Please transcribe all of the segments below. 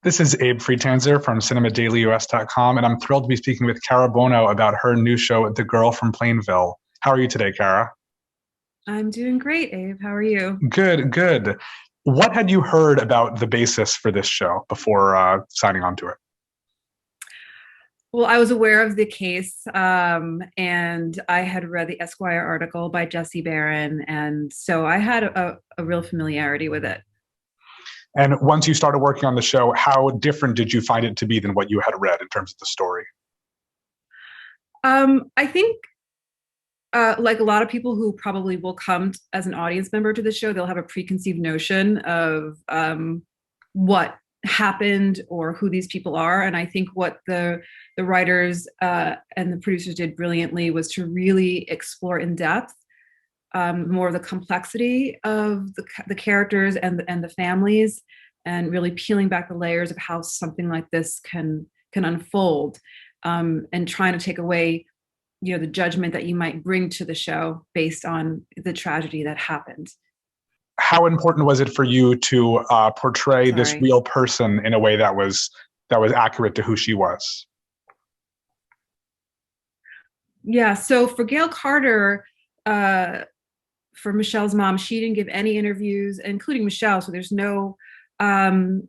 This is Abe Freetanzer from cinemadailyus.com, and I'm thrilled to be speaking with Cara Buono about her new show, The Girl from Plainville. How are you today, Cara? I'm doing great, Abe. How are you? Good, good. What had you heard about the basis for this show before signing on to it? Well, I was aware of the case, and I had read the Esquire article by Jesse Barron, and so I had a real familiarity with it. And once you started working on the show, how different did you find it to be than what you had read in terms of the story? I think, like a lot of people who probably will come as an audience member to the show, they'll have a preconceived notion of what happened or who these people are. And I think what the writers and the producers did brilliantly was to really explore in depth more of the complexity of the characters and the families, and really peeling back the layers of how something like this can unfold, and trying to take away, the judgment that you might bring to the show based on the tragedy that happened. How important was it for you to portray this Sorry. real person in a way that was accurate to who she was? Yeah. So for Gail Carter, for Michelle's mom, she didn't give any interviews, including Michelle. So there's no, sorry,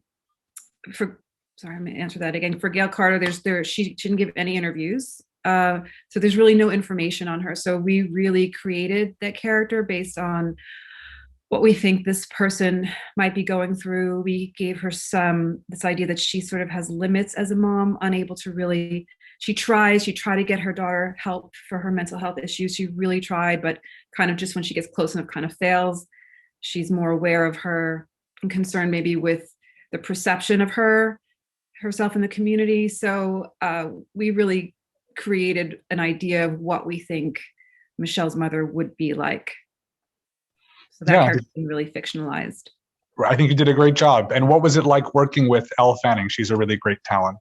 I'm gonna answer that again. For Gail Carter, she didn't give any interviews. So there's really no information on her. So we really created that character based on what we think this person might be going through. We gave her this idea that she sort of has limits as a mom, unable to really, she tried to get her daughter help for her mental health issues. She really tried, but kind of just when she gets close enough, kind of fails. She's more aware of her and concerned maybe with the perception of herself in the community. So we really created an idea of what we think Michelle's mother would be like. So that character's been really fictionalized. I think you did a great job. And what was it like working with Elle Fanning? She's a really great talent.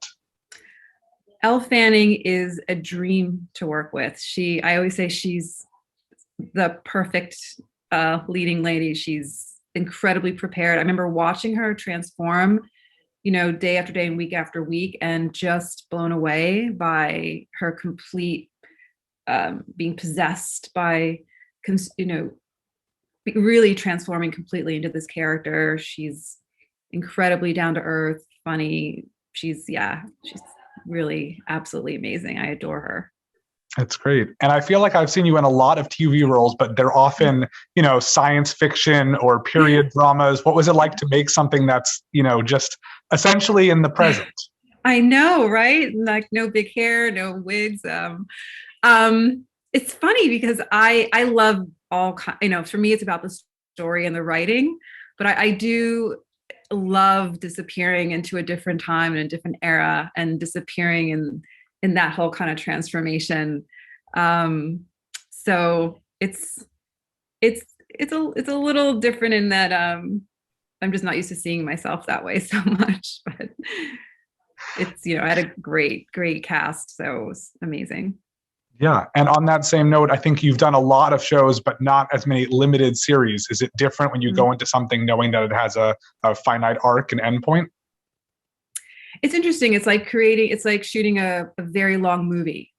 Elle Fanning is a dream to work with. I always say she's the perfect leading lady. She's incredibly prepared. I remember watching her transform, day after day and week after week, and just blown away by her complete being possessed by, really transforming completely into this character. She's incredibly down to earth, funny. She's really absolutely amazing. I adore her. That's great. And I feel like I've seen you in a lot of TV roles, but they're often, science fiction or period dramas. What was it like to make something that's, just essentially in the present? I know, right? Like no big hair, no wigs. It's funny because I love for me, it's about the story and the writing, but I do love disappearing into a different time and a different era and disappearing in that whole kind of transformation. So it's a little different in that I'm just not used to seeing myself that way so much, but it's, I had a great cast, so it was amazing. Yeah. And on that same note, I think you've done a lot of shows, but not as many limited series. Is it different when you go into something knowing that it has a finite arc and endpoint? It's interesting. It's like shooting a very long movie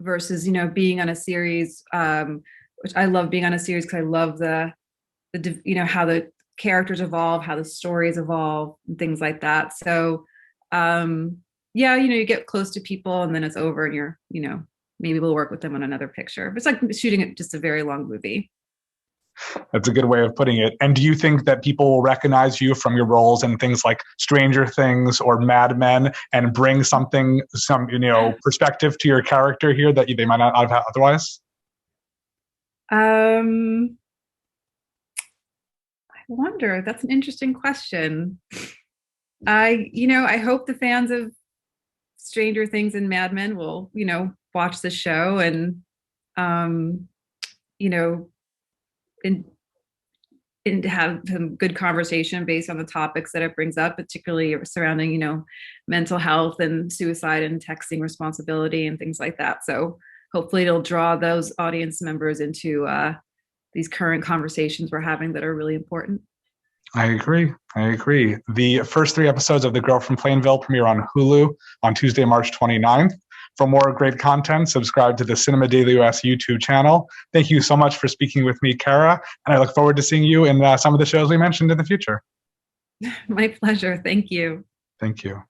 versus, being on a series, which I love being on a series because I love the how the characters evolve, how the stories evolve, and things like that. So, you get close to people and then it's over and you're, maybe we'll work with them on another picture. But it's like shooting just a very long movie. That's a good way of putting it. And do you think that people will recognize you from your roles in things like Stranger Things or Mad Men and bring some perspective to your character here that they might not have had otherwise? I wonder. That's an interesting question. I hope the fans of Stranger Things and Mad Men will, watch the show and, and have some good conversation based on the topics that it brings up, particularly surrounding, mental health and suicide and texting responsibility and things like that. So hopefully it'll draw those audience members into these current conversations we're having that are really important. I agree. I agree. The first 3 episodes of The Girl from Plainville premiere on Hulu on Tuesday, March 29th. For more great content, subscribe to the Cinema Daily US YouTube channel. Thank you so much for speaking with me, Cara, and I look forward to seeing you in some of the shows we mentioned in the future. My pleasure. Thank you. Thank you.